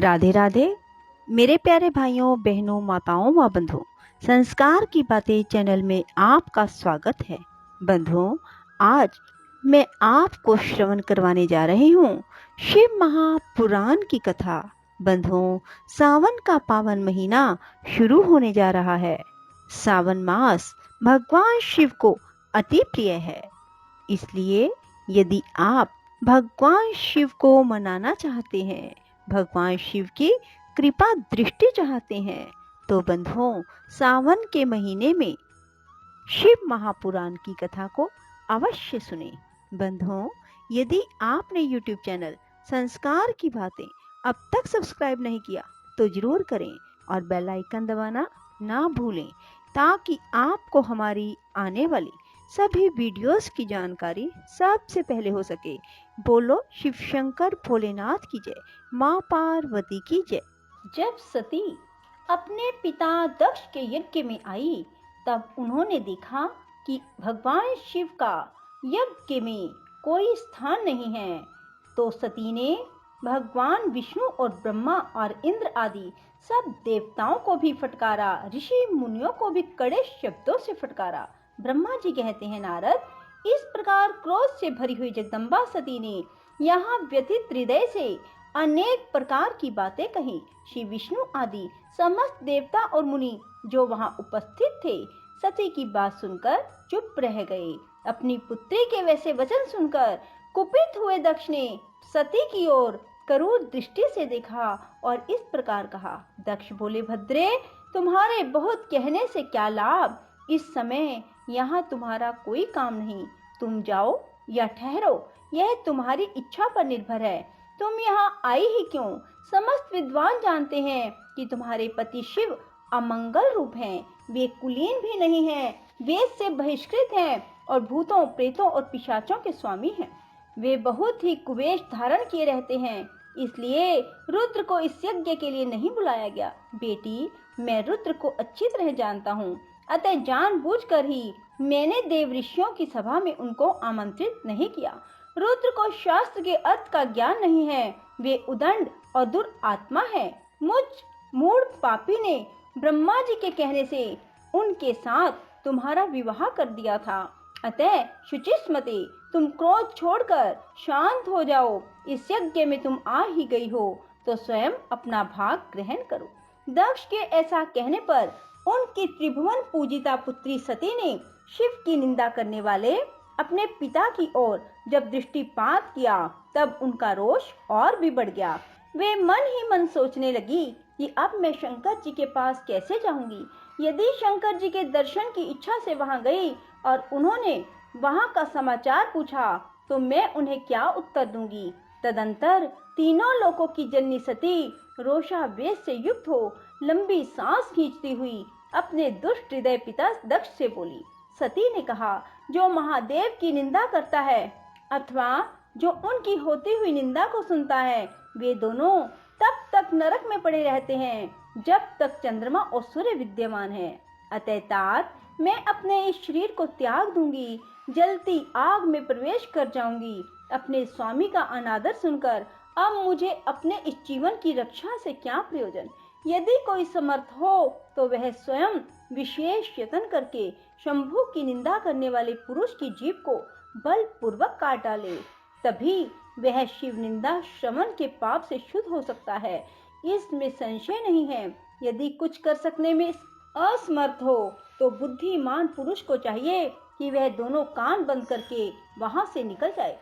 राधे राधे मेरे प्यारे भाइयों बहनों माताओं व बंधुओं, संस्कार की बातें चैनल में आपका स्वागत है। बंधुओं, आज मैं आपको श्रवण करवाने जा रही हूँ शिव महापुराण की कथा। बंधुओं, सावन का पावन महीना शुरू होने जा रहा है। सावन मास भगवान शिव को अति प्रिय है, इसलिए यदि आप भगवान शिव को मनाना चाहते हैं, भगवान शिव की कृपा दृष्टि चाहते हैं, तो बंधुओं सावन के महीने में शिव महापुराण की कथा को अवश्य सुने। बंधुओं, यदि आपने YouTube चैनल संस्कार की बातें अब तक सब्सक्राइब नहीं किया तो जरूर करें और बेल आइकन दबाना ना भूलें, ताकि आपको हमारी आने वाली सभी वीडियोस की जानकारी सबसे पहले हो सके। बोलो शिव शंकर भोलेनाथ की जय, माँ पार्वती की जय। जब सती अपने पिता दक्ष के यज्ञ में आई, तब उन्होंने देखा कि भगवान शिव का यज्ञ में कोई स्थान नहीं है। तो सती ने भगवान विष्णु और ब्रह्मा और इंद्र आदि सब देवताओं को भी फटकारा, ऋषि मुनियों को भी कड़े शब्दों से फटकारा। ब्रह्मा जी कहते हैं, नारद, इस प्रकार क्रोध से भरी हुई जगदम्बा सती ने यहाँ व्यथित हृदय से अनेक प्रकार की बातें कही। श्री विष्णु आदि समस्त देवता और मुनि जो वहां उपस्थित थे, सती की बात सुनकर चुप रह गए। अपनी पुत्री के वैसे वचन सुनकर कुपित हुए दक्ष ने सती की ओर क्रूर दृष्टि से देखा और इस प्रकार कहा। दक्ष बोले, भद्रे, तुम्हारे बहुत कहने से क्या लाभ, इस समय यहाँ तुम्हारा कोई काम नहीं। तुम जाओ या ठहरो, यह तुम्हारी इच्छा पर निर्भर है। तुम यहाँ आई ही क्यों? समस्त विद्वान जानते हैं कि तुम्हारे पति शिव अमंगल रूप हैं। वे कुलीन भी नहीं हैं, वेद से बहिष्कृत हैं और भूतों, प्रेतों और पिशाचों के स्वामी हैं। वे बहुत ही कुवेश धारण किए रहते हैं, इसलिए रुद्र को इस यज्ञ के लिए नहीं बुलाया गया। बेटी, मैं रुद्र को अच्छी तरह जानता हूँ, अतः जानबूझकर ही मैंने देव ऋषियों की सभा में उनको आमंत्रित नहीं किया। रुद्र को शास्त्र के अर्थ का ज्ञान नहीं है, वे उदंड और दुरात्मा है। मुझ मूढ़ पापी ने ब्रह्मा जी के कहने से उनके साथ तुम्हारा विवाह कर दिया था। अतः शुचिस्मते, तुम क्रोध छोड़कर शांत हो जाओ। इस यज्ञ में तुम आ ही गई हो तो स्वयं अपना भाग ग्रहण करो। दक्ष के ऐसा कहने पर उनकी त्रिभुवन पूजिता पुत्री सती ने शिव की निंदा करने वाले अपने पिता की ओर जब दृष्टिपात किया, तब उनका रोष और भी बढ़ गया। वे मन ही मन सोचने लगी कि अब मैं शंकर जी के पास कैसे जाऊंगी। यदि शंकर जी के दर्शन की इच्छा से वहां गई और उन्होंने वहां का समाचार पूछा, तो मैं उन्हें क्या उत्तर दूंगी। तदंतर तीनों लोकों की जननी सती रोषावेश से युक्त हो लंबी सांस खींचती हुई अपने दुष्ट हृदय पिता दक्ष से बोली। सती ने कहा, जो महादेव की निंदा करता है अथवा जो उनकी होती हुई निंदा को सुनता है, वे दोनों तब तक नरक में पड़े रहते हैं जब तक चंद्रमा और सूर्य विद्यमान है। अतः तात मैं अपने इस शरीर को त्याग दूंगी, जलती आग में प्रवेश कर जाऊंगी। अपने स्वामी का अनादर सुनकर अब मुझे अपने इस जीवन की रक्षा से क्या प्रयोजन। यदि कोई समर्थ हो तो वह स्वयं विशेष यत्न करके शंभु की निंदा करने वाले पुरुष की जीभ को बलपूर्वक काट डाले, तभी वह शिव निंदा श्रवण के पाप से शुद्ध हो सकता है। इसमें संशय नहीं है। यदि कुछ कर सकने में असमर्थ हो तो बुद्धिमान पुरुष को चाहिए कि वह दोनों कान बंद करके वहां से निकल जाए।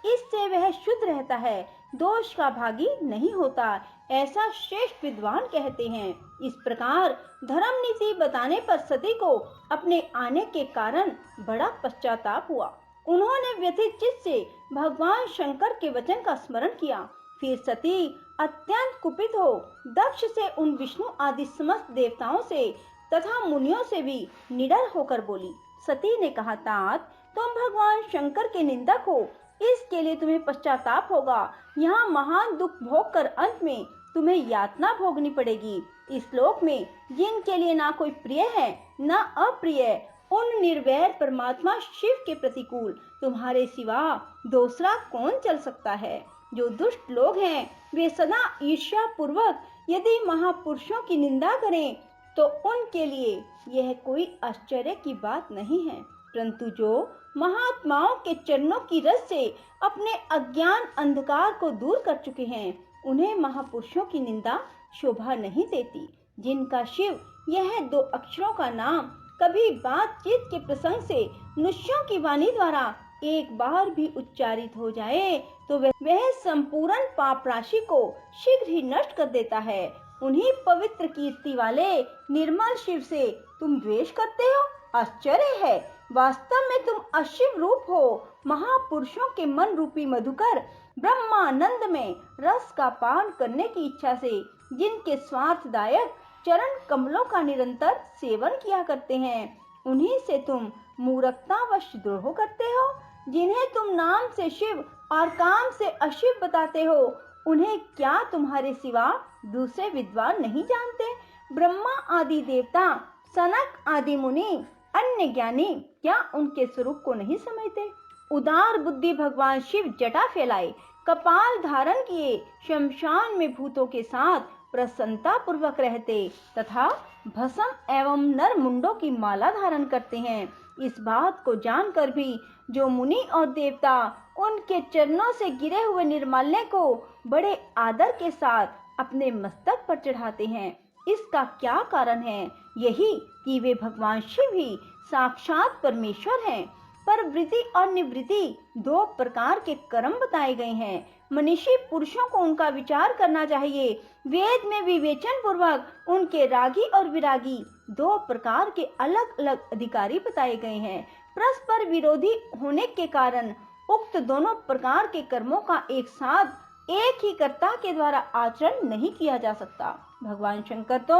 इससे वह शुद्ध रहता है, दोष का भागी नहीं होता, ऐसा श्रेष्ठ विद्वान कहते हैं। इस प्रकार धर्म नीति बताने पर सती को अपने आने के कारण बड़ा पश्चाताप हुआ। उन्होंने व्यथित चित्त से भगवान शंकर के वचन का स्मरण किया। फिर सती अत्यंत कुपित हो दक्ष से, उन विष्णु आदि समस्त देवताओं से तथा मुनियों से भी निडर होकर बोली। सती ने कहा, तात, तुम भगवान शंकर के निंदक हो, इसके लिए तुम्हें पश्चाताप होगा। यहाँ महान दुख भोग कर अंत में तुम्हें यातना भोगनी पड़ेगी। इस लोक में जिनके लिए ना कोई प्रिय है ना अप्रिय, उन निर्वैर परमात्मा शिव के प्रतिकूल तुम्हारे सिवा दूसरा कौन चल सकता है। जो दुष्ट लोग हैं वे सदा ईर्ष्या पूर्वक यदि महापुरुषों की निंदा करें तो उनके लिए यह कोई आश्चर्य की बात नहीं है, परंतु जो महात्माओं के चरणों की रस से अपने अज्ञान अंधकार को दूर कर चुके हैं उन्हें महापुरुषों की निंदा शोभा नहीं देती। जिनका शिव यह 2 अक्षरों का नाम कभी बातचीत के प्रसंग से मनुष्यों की वाणी द्वारा एक बार भी उच्चारित हो जाए तो वह संपूर्ण पाप राशि को शीघ्र ही नष्ट कर देता है। उन्हीं पवित्र कीर्ति वाले निर्मल शिव से तुम द्वेष करते हो? आश्चर्य है, वास्तव में तुम अशिव रूप हो। महापुरुषों के मन रूपी मधुकर ब्रह्मानंद में रस का पान करने की इच्छा से जिनके स्वार्थदायक चरण कमलों का निरंतर सेवन किया करते हैं, उन्हीं से तुम मूर्खतावश द्रोह करते हो। जिन्हें तुम नाम से शिव और काम से अशिव बताते हो, उन्हें क्या तुम्हारे सिवा दूसरे विद्वान नहीं जानते? ब्रह्मा आदि देवता, सनक आदि मुनि, अन्य ज्ञानी क्या उनके स्वरूप को नहीं समझते? उदार बुद्धि भगवान शिव जटा फैलाए, कपाल धारण किए, शमशान में भूतों के साथ प्रसन्नता पूर्वक रहते तथा भस्म एवं नर मुंडों की माला धारण करते हैं। इस बात को जानकर भी जो मुनि और देवता उनके चरणों से गिरे हुए निर्माल्य को बड़े आदर के साथ अपने मस्तक पर चढ़ाते हैं, इसका क्या कारण है? यही कि वे भगवान शिव ही साक्षात परमेश्वर हैं। पर वृत्ति और निवृत्ति 2 प्रकार के कर्म बताए गए हैं। मनीषी पुरुषों को उनका विचार करना चाहिए। वेद में विवेचन पूर्वक उनके रागी और विरागी 2 प्रकार के अलग अलग अधिकारी बताए गए हैं। परस्पर विरोधी होने के कारण उक्त दोनों प्रकार के कर्मों का एक साथ एक ही कर्ता के द्वारा आचरण नहीं किया जा सकता। भगवान शंकर तो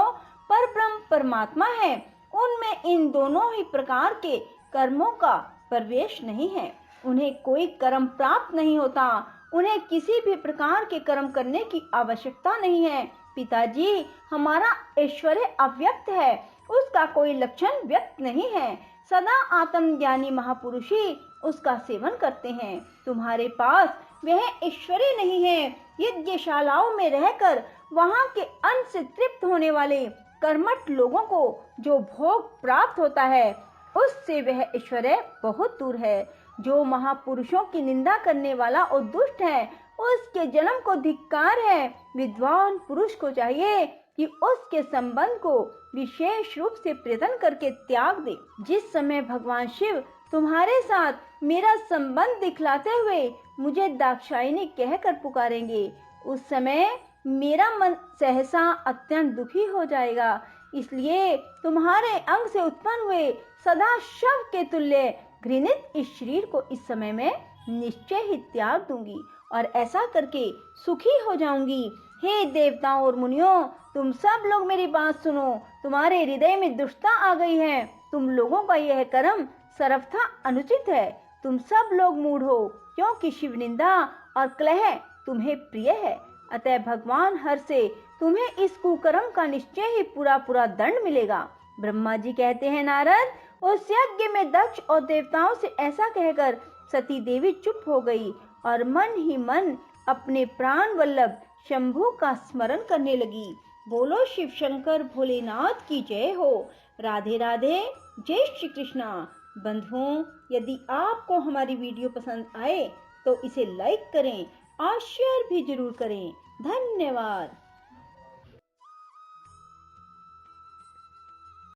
परब्रह्म परमात्मा है, उनमें इन दोनों ही प्रकार के कर्मों का प्रवेश नहीं है। उन्हें कोई कर्म प्राप्त नहीं होता, उन्हें किसी भी प्रकार के कर्म करने की आवश्यकता नहीं है। पिताजी, हमारा ऐश्वर्य अव्यक्त है, उसका कोई लक्षण व्यक्त नहीं है। सदा आत्मज्ञानी महापुरुष ही उसका सेवन करते हैं। तुम्हारे पास वह ऐश्वर्य नहीं है। यज्ञशालाओं में रहकर वहाँ के अन्न से तृप्त होने वाले कर्मठ लोगों को जो भोग प्राप्त होता है, उससे वह ऐश्वर्य बहुत दूर है। जो महापुरुषों की निंदा करने वाला और दुष्ट है, उसके जन्म को धिक्कार है। विद्वान पुरुष को चाहिए कि उसके संबंध को विशेष रूप से प्रयत्न करके त्याग दे। जिस समय भगवान शिव तुम्हारे साथ मेरा संबंध दिखलाते हुए मुझे दाक्षायणी कहकर पुकारेंगे, उस समय मेरा मन सहसा अत्यंत दुखी हो जाएगा। इसलिए तुम्हारे अंग से उत्पन्न हुए सदा शव के तुल्य घृणित इस शरीर को इस समय में निश्चय ही त्याग दूंगी और ऐसा करके सुखी हो जाऊंगी। हे देवताओं और मुनियों, तुम सब लोग मेरी बात सुनो। तुम्हारे हृदय में दुष्टता आ गई है। तुम लोगों का यह कर्म सर्वथा अनुचित है। तुम सब लोग मूढ़ हो, क्योंकि शिव निंदा और कलह तुम्हें प्रिय है। अतः भगवान हर से तुम्हें इस कुकर्म का निश्चय ही पूरा दंड मिलेगा। ब्रह्मा जी कहते हैं, नारद, उस यज्ञ में दक्ष और देवताओं से ऐसा कहकर सती देवी चुप हो गई और मन ही मन अपने प्राण वल्लभ शंभु का स्मरण करने लगी। बोलो शिव शंकर भोलेनाथ की जय हो। राधे राधे, जय श्री कृष्णा। बंधुओं, यदि आपको हमारी वीडियो पसंद आए तो इसे लाइक करें और शेयर भी जरूर करें। धन्यवाद।